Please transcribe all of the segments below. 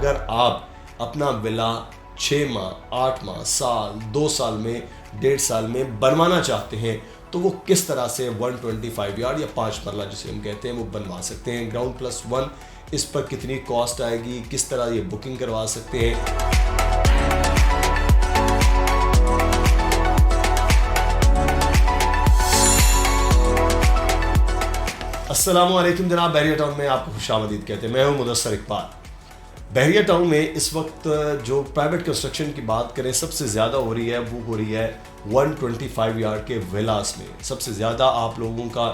अगर आप अपना विला 6 माह, 8 माह, साल, 2 साल में, 1.5 साल में बनवाना चाहते हैं तो वो किस तरह से 125 यार्ड या 5 मरला जिसे हम कहते हैं वो बनवा सकते हैं। ग्राउंड+1 इस पर कितनी कॉस्ट आएगी, किस तरह ये बुकिंग करवा सकते हैं। अस्सलामुअलैकुम जनाब, बहरिया टाउन में आपको खुशामदीद कहते हैं। मैं हूं मुदस्सर इकबाल। बहरिया टाउन में इस वक्त जो प्राइवेट कंस्ट्रक्शन की बात करें सबसे ज़्यादा हो रही है वो हो रही है 125 यार्ड के विलास में। सबसे ज़्यादा आप लोगों का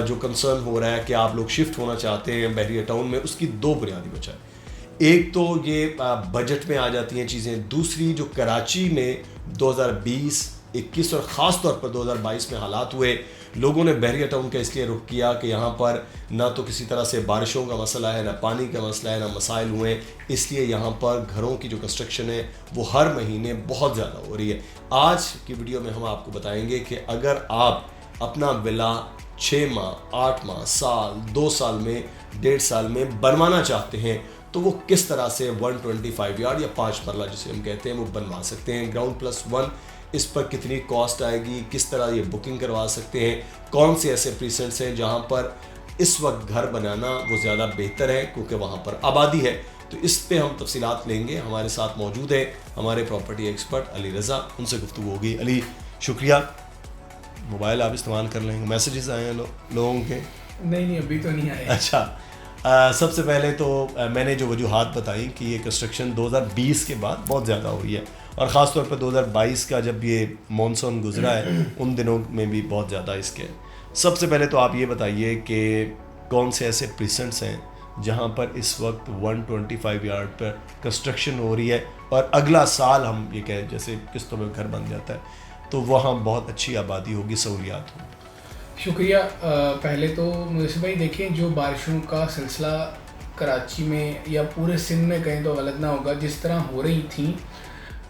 जो कंसर्न हो रहा है कि आप लोग शिफ्ट होना चाहते हैं बहरिया टाउन में, उसकी दो बुनियादी वजह है। एक तो ये बजट में आ जाती हैं चीज़ें, दूसरी जो कराची में 2020, 21 और ख़ास तौर पर 2022 में हालात हुए, लोगों ने बहरिया टाउन का इसलिए रुख किया कि यहाँ पर ना तो किसी तरह से बारिशों का मसला है, ना पानी का मसला है, ना मसाइल हुए, इसलिए यहाँ पर घरों की जो कंस्ट्रक्शन है वो हर महीने बहुत ज़्यादा हो रही है। आज की वीडियो में हम आपको बताएंगे कि अगर आप अपना विला 6 माह, 8 माह, साल, 2 साल में, 1.5 साल में बनवाना चाहते हैं तो वो किस तरह से 125 यार्ड या 5 मरला जिसे हम कहते हैं वो बनवा सकते हैं। ग्राउंड+1 इस पर कितनी कॉस्ट आएगी, किस तरह ये बुकिंग करवा सकते हैं, कौन से ऐसे प्रीसेंट्स हैं जहां पर इस वक्त घर बनाना वो ज़्यादा बेहतर है क्योंकि वहां पर आबादी है। तो इस पे हम तफसीलात लेंगे। हमारे साथ मौजूद है हमारे प्रॉपर्टी एक्सपर्ट अली रज़ा, उनसे गुफ्तगू होगी। अली शुक्रिया। मोबाइल आप इस्तेमाल कर लेंगे, मैसेजेस आए हैं लोगों के? नहीं अभी तो नहीं आए। अच्छा, सबसे पहले तो मैंने जो वजूहात बताई कि ये कंस्ट्रक्शन 2020 के बाद बहुत ज़्यादा हुई है और ख़ास तौर पर 2022 का जब ये मॉनसून गुजरा है उन दिनों में भी बहुत ज़्यादा इसके। सबसे पहले तो आप ये बताइए कि कौन से ऐसे प्रीसेंट्स हैं जहाँ पर इस वक्त 125 यार्ड पर कंस्ट्रक्शन हो रही है और अगला साल हम ये कहें जैसे किस्तों में घर बन जाता है तो वहाँ बहुत अच्छी आबादी होगी, सहूलियात होगी। शुक्रिया। पहले तो मुझे भाई देखें, जो बारिशों का सिलसिला कराची में या पूरे सिंध में कहें तो गलत ना होगा, जिस तरह हो रही थी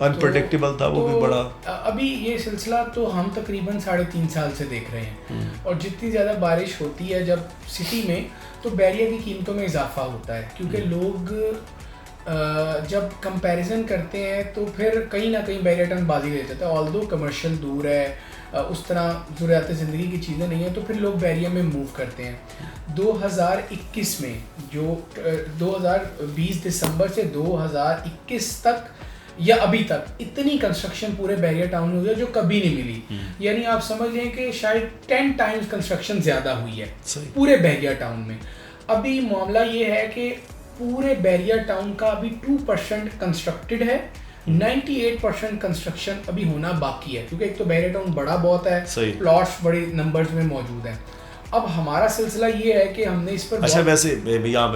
अनप्रेडिक्टेबल था वो भी बड़ा। अभी ये सिलसिला तो हम तकरीबन 3.5 साल से देख रहे हैं और जितनी ज़्यादा बारिश होती है जब सिटी में तो बैरिया की कीमतों में इजाफा होता है क्योंकि लोग जब कंपैरिजन करते हैं तो फिर कहीं ना कहीं बैरिया टाउन बाजी ले जाता है। ऑल्दो कमर्शियल दूर है, उस तरह ज़रूरत ज़िंदगी की चीज़ें नहीं हैं तो फिर लोग बैरिया में मूव करते हैं। 2021 में जो 2020 दिसंबर से 2021 तक या अभी तक इतनी कंस्ट्रक्शन पूरे बैरिया टाउन में हुई है जो कभी नहीं मिली। यानी आप समझ लें कि शायद 10 टाइम्स कंस्ट्रक्शन ज़्यादा हुई है पूरे बैरिया टाउन में। अभी मामला ये है कि पूरे बैरिया टाउन का अभी 2% कंस्ट्रक्टेड है, 98% कंस्ट्रक्शन अभी होना बाकी है क्योंकि एक तो बैरिया टाउन बड़ा बहुत है, प्लॉट्स बड़े नंबर्स में मौजूद हैं। अब हमारा सिलसिला ये है कि हमने इस पर अच्छा वैसे भैया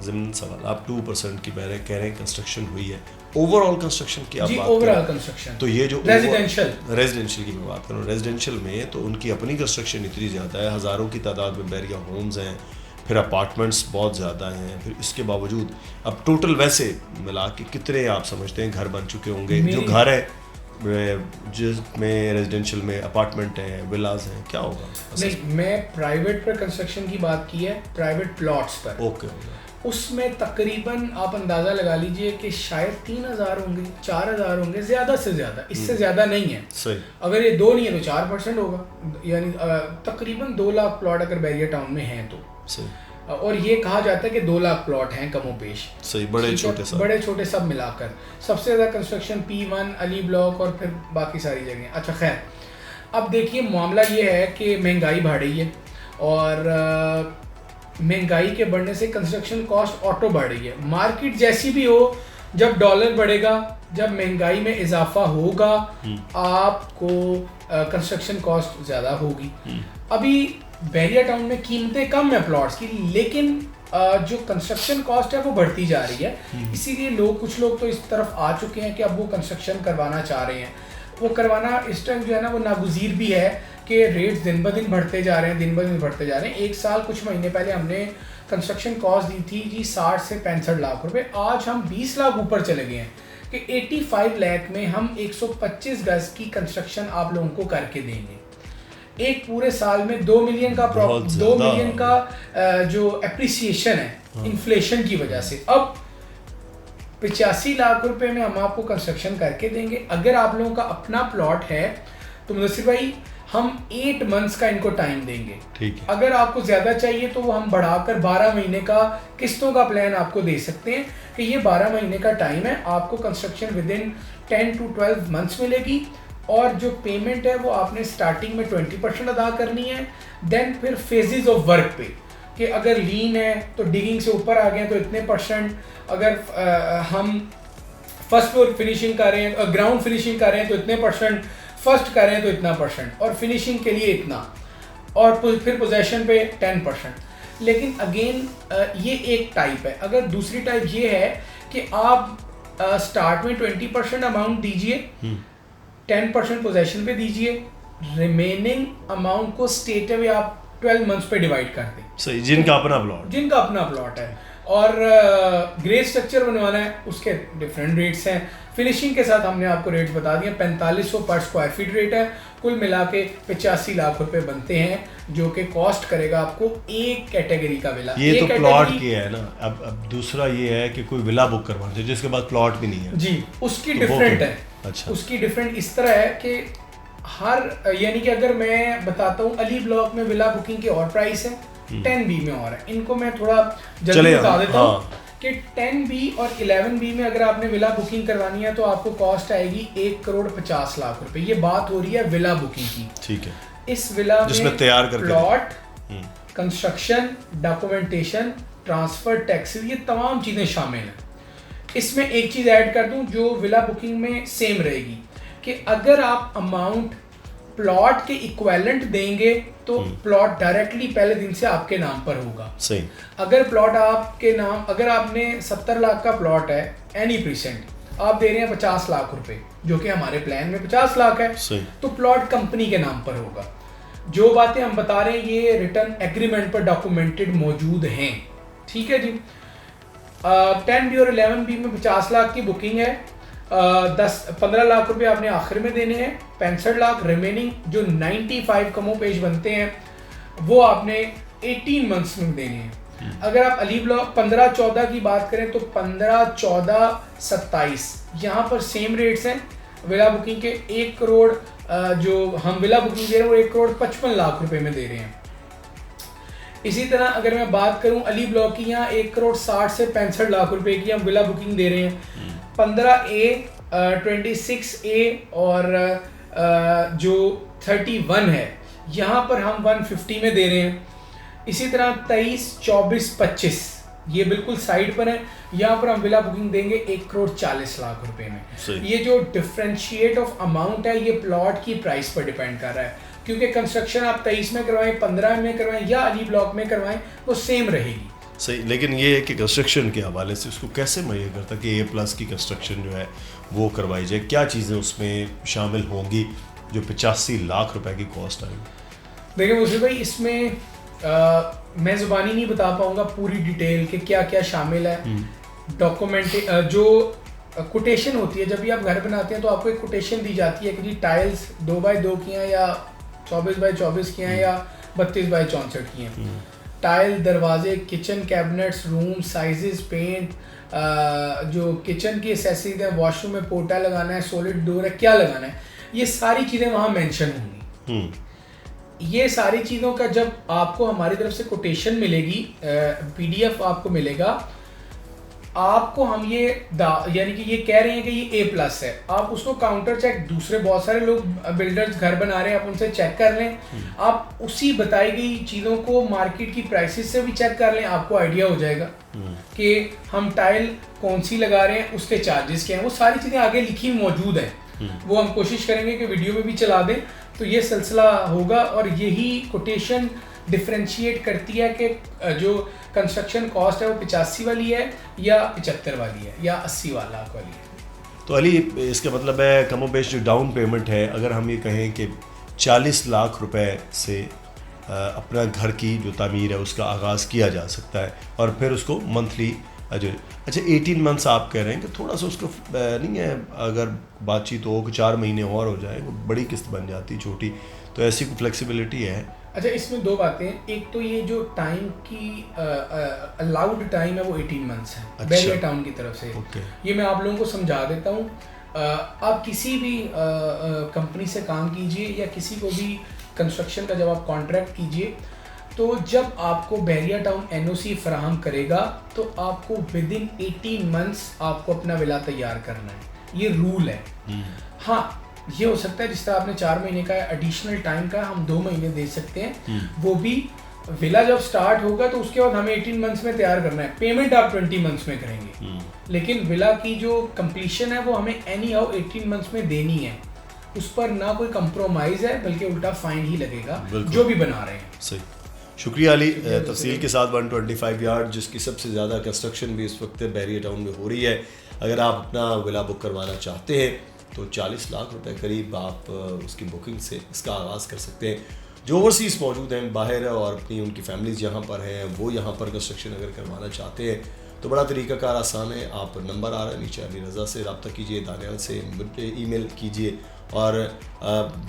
ज़मीन सवाल, आप 2% की कह रहे हैं कंस्ट्रक्शन हुई है, ओवरऑल कंस्ट्रक्शन की आप बात ओवरऑल कंस्ट्रक्शन तो ये जो रेजिडेंशियल की मैं बात करूँ, रेजिडेंशियल में तो उनकी अपनी कंस्ट्रक्शन इतनी ज़्यादा है, हज़ारों की तादाद में बैरिया होम्स हैं, फिर अपार्टमेंट्स बहुत ज़्यादा हैं, फिर इसके बावजूद अब टोटल वैसे मिला के कितने आप समझते हैं घर बन चुके होंगे? जो घर है जिसमें रेजिडेंशियल में अपार्टमेंट हैं, विलाज हैं, क्या होगा? नहीं, मैं प्राइवेट पर कंस्ट्रक्शन की बात की है, प्राइवेट प्लॉट्स पर। ओके। उसमें तकरीबन आप अंदाज़ा लगा लीजिए कि शायद 3,000 होंगे, 4,000 होंगे, ज़्यादा से ज़्यादा, इससे ज़्यादा नहीं है। सही। अगर ये 2 नहीं है तो 4% होगा, यानी तकरीबन 2 लाख प्लॉट अगर बैरिया टाउन में हैं तो सही। और ये कहा जाता है कि 2 लाख प्लॉट हैं कमोपेश। सही, बड़े छोटे सब मिलाकर सबसे ज़्यादा कंस्ट्रक्शन P1, अली ब्लॉक और फिर बाकी सारी जगह। अच्छा खैर, अब देखिए मामला ये है कि महंगाई बढ़ रही है और महंगाई के बढ़ने से कंस्ट्रक्शन कॉस्ट ऑटो बढ़ रही है। मार्केट जैसी भी हो, जब डॉलर बढ़ेगा, जब महंगाई में इजाफा होगा, आपको कंस्ट्रक्शन कॉस्ट ज़्यादा होगी। अभी बैरिया टाउन में कीमतें कम है प्लॉट्स की, लेकिन जो कंस्ट्रक्शन कॉस्ट है वो बढ़ती जा रही है। इसीलिए कुछ लोग तो इस तरफ आ चुके हैं कि अब वो कंस्ट्रक्शन करवाना चाह रहे हैं। वो करवाना इस टाइम जो है ना वो नागुज़ीर भी है कि रेट्स दिन ब दिन बढ़ते जा रहे हैं, एक साल कुछ महीने पहले हमने कंस्ट्रक्शन कॉस्ट दी थी जी 60 से 65 लाख रुपए, आज हम 20 लाख ऊपर चले गए हैं कि 85 लाख में हम 125 गज की कंस्ट्रक्शन आप लोगों को करके देंगे। एक पूरे साल में 2 मिलियन का जो एप्रिसिएशन है इन्फ्लेशन की वजह से। अब 85 लाख रुपए में हम आपको कंस्ट्रक्शन करके देंगे। अगर आप लोगों का अपना प्लॉट है तो मुदस्सिर भाई हम 8 मंथ्स का इनको टाइम देंगे। ठीक है। अगर आपको ज़्यादा चाहिए तो वो हम बढ़ाकर 12 महीने का किस्तों का प्लान आपको दे सकते हैं कि ये 12 महीने का टाइम है, आपको construction with in 10 to 12 months मिलेगी और जो पेमेंट है वो आपने स्टार्टिंग में 20% अदा करनी है। देन फिर फेजेस ऑफ वर्क पे कि अगर लीन है तो डिगिंग से ऊपर आ गए तो इतने परसेंट, अगर हम फर्स्ट फ्लोर फिनिशिंग कर रहे हैं, ग्राउंड फिनिशिंग कर रहे हैं तो इतने परसेंट, फर्स्ट कर रहे हैं तो इतना परसेंट, और फिनिशिंग के लिए इतना, और फिर पोजेशन पे 10%। लेकिन अगेन ये एक टाइप है। अगर दूसरी टाइप ये है कि आप स्टार्ट में 20% अमाउंट दीजिए, 10% पोजेशन पे दीजिए, रिमेनिंग अमाउंट को स्टेट अवे आप 12 मंथ्स पे डिवाइड कर दें। सही, जिनका अपना प्लॉट है और ग्रे स्ट्रक्चर बनवाना है उसके डिफरेंट रेट्स हैं। फिनिशिंग के साथ हमने आपको रेट बता दिए, 4500 पर स्क्वायर फीट रेट है। कुल मिला के 85 लाख रुपए बनते हैं जो कि कॉस्ट करेगा आपको एक कैटेगरी का विला। ये तो प्लॉट की है ना। अब दूसरा ये है कि कोई विला बुक करवाना चाहिए जिसके बाद प्लॉट भी नहीं है जी, उसकी तो डिफरेंट है। अच्छा, उसकी डिफरेंट इस तरह है कि यानी कि अगर मैं बताता हूँ अली ब्लॉक में विला बुकिंग की और प्राइस है, 10B में और है। इनको मैं थोड़ा जल्दी बता देता हूँ कि 10B और 11B में अगर आपने विला बुकिंग करवानी है तो आपको कॉस्ट आएगी 1,50,00,000 रुपए। ये बात हो रही है विला बुकिंग की। ठीक है। इस विला में तैयार करके plot, construction, documentation, transfer, taxes, ये तमाम चीज़ें शामिल हैं। इसमें एक चीज़ ऐड कर दूं जो विला बुकिंग में सेम रहेगी कि अगर आप अमाउंट प्लॉट के इक्विवेलेंट देंगे तो प्लॉट डायरेक्टली पहले दिन से आपके नाम पर होगा। सही। अगर प्लॉट आपके नाम, अगर आपने 70 लाख का प्लॉट है एनी परसेंट, आप दे रहे हैं 50 लाख रुपए जो कि हमारे प्लान में 50 लाख है, तो प्लॉट कंपनी के नाम पर होगा। जो बातें हम बता रहे हैं ये रिटर्न एग्रीमेंट पर डॉक्यूमेंटेड मौजूद हैं। ठीक है जी। 10B और 11B में 50 लाख की बुकिंग है, 15 लाख रुपए आपने आखिर में देने हैं, 65 लाख रिमेनिंग जो 95 कमो पेश बनते हैं वो आपने 18 मंथ्स में देने हैं। अगर आप अली ब्लॉक 15-14 की बात करें तो 15, 14, 27 यहाँ पर सेम रेट्स हैं विला बुकिंग के। 1 करोड़ जो हम विला बुकिंग दे रहे हैं वो 1,55,00,000 रुपए में दे रहे हैं। इसी तरह अगर मैं बात करूं अली ब्लॉक की, यहाँ 1,60,00,000 से 65 लाख रुपए की हम विला बुकिंग दे रहे हैं। 15A, 26A और जो 31 है यहाँ पर हम 150 में दे रहे हैं। इसी तरह 23, 24, 25 ये बिल्कुल साइड पर है, यहाँ पर हम विला बुकिंग देंगे 1,40,00,000 रुपए में। ये जो डिफरेंशिएट ऑफ अमाउंट है ये प्लॉट की प्राइस पर डिपेंड कर रहा है, क्योंकि कंस्ट्रक्शन आप 23 में करवाएं, 15 में करवाएं या अली ब्लॉक में करवाएं वो सेम रहेगी। सही। लेकिन ये है कि कंस्ट्रक्शन के हवाले से उसको कैसे मुहैया करता कि A+ की कंस्ट्रक्शन जो है वो करवाई जाए, क्या चीज़ें उसमें शामिल होंगी जो 85 लाख रुपए की कॉस्ट आएगी? देखिए मुझे भाई इसमें मैं ज़ुबानी नहीं बता पाऊंगा पूरी डिटेल के क्या क्या शामिल है। डॉक्यूमेंट जो कोटेशन होती है, जब भी आप घर बनाते हैं तो आपको एक कोटेशन दी जाती है कि जी टाइल्स 2x2 की हैं या 24x24 की हैं या 32x64 की हैं। टाइल, दरवाजे, kitchen cabinets, room sizes, paint, जो किचन की एसेसरीज है, वॉशरूम में पोटा लगाना है, सॉलिड डोर है, क्या लगाना है, ये सारी चीज़ें वहाँ मेंशन होंगी। ये सारी चीज़ों का जब आपको हमारी तरफ से कोटेशन मिलेगी, PDF आपको मिलेगा, आपको हम ये यानी कि ये कह रहे हैं कि ये A+ है, आप उसको काउंटर चेक, दूसरे बहुत सारे लोग बिल्डर्स घर बना रहे हैं, आप उनसे चेक कर लें। आप उसी बताई गई चीज़ों को मार्केट की प्राइसेस से भी चेक कर लें, आपको आइडिया हो जाएगा कि हम टाइल कौन सी लगा रहे हैं, उसके चार्जेस क्या हैं, वो सारी चीज़ें आगे लिखी मौजूद है। वो हम कोशिश करेंगे कि वीडियो में भी चला दें, तो ये सिलसिला होगा। और यही कोटेशन डिफरेंशिएट करती है कि जो कंस्ट्रक्शन कॉस्ट है वो 85 वाली है या 75 वाली है या 80 लाख वाली है। तो अली इसका मतलब है कमोबेश जो डाउन पेमेंट है, अगर हम ये कहें कि 40 लाख रुपए से अपना घर की जो तामीर है उसका आगाज़ किया जा सकता है और फिर उसको मंथली जो, अच्छा 18 मंथ्स आप कह रहे हैं कि थोड़ा सा उसको नहीं है, अगर बातचीत हो कि 4 महीने और हो जाए, वो बड़ी किस्त बन जाती छोटी, तो ऐसी कोई फ्लेक्सिबिलिटी है अच्छा, इसमें दो बातें हैं। एक तो ये जो टाइम की अलाउड टाइम है वो 18 मंथ्स है अच्छा। बैरियर टाउन की तरफ से। ओके। ये मैं आप लोगों को समझा देता हूँ। आप किसी भी कंपनी से काम कीजिए या किसी को भी कंस्ट्रक्शन का जब आप कॉन्ट्रैक्ट कीजिए, तो जब आपको बैरियर टाउन एनओसी फराहम करेगा तो आपको विद इन 18 मंथ्स आपको अपना विला तैयार करना है, ये रूल है। हाँ, ये हो सकता है जिस तरह आपने 4 महीने का एडिशनल टाइम का हम 2 महीने दे सकते हैं, वो भी विला जब स्टार्ट होगा तो उसके बाद हमें 18 मंथ्स में तैयार करना है। पेमेंट आप 20 मंथ्स में करेंगे, लेकिन विला की जो कंप्लीशन है वो हमें एनी हाउ 18 मंथ्स में देनी है। उस पर ना कोई कंप्रोमाइज़ है, बल्कि उल्टा फाइन ही लगेगा जो भी बना रहे हैं। सही, शुक्रिया अली। तफसील के साथ 125 यार्ड जिसकी सबसे ज़्यादा कंस्ट्रक्शन भी इस वक्त बैरियर टाउन में हो रही है। अगर आप अपना विला बुक करवाना चाहते हैं तो 40 लाख रुपए करीब आप उसकी बुकिंग से इसका आगाज़ कर सकते हैं। जो ओवरसीज़ मौजूद हैं बाहर और अपनी उनकी फैमिलीज़ यहाँ पर हैं, वो यहाँ पर कंस्ट्रक्शन अगर करवाना चाहते हैं तो बड़ा तरीक़ाकार आसान है। आप नंबर आ रहा है नीचे, अली रज़ा से रब्ता कीजिए, दानियाल से मुझे ईमेल कीजिए, और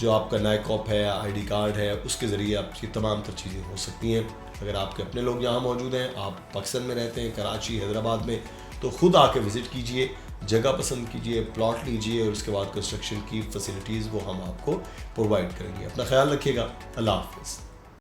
जो आपका नया कॉप है, आईडी कार्ड है, उसके ज़रिए आपकी तमाम तर चीज़ें हो सकती हैं। अगर आपके अपने लोग यहाँ मौजूद हैं, आप पाकिस्तान में रहते हैं, कराची, हैदराबाद में, तो ख़ुद आके विज़िट कीजिए, जगह पसंद कीजिए, प्लॉट लीजिए, और उसके बाद कंस्ट्रक्शन की फैसिलिटीज़ वो हम आपको प्रोवाइड करेंगे। अपना ख्याल रखिएगा। अल्लाह हाफ़िज़।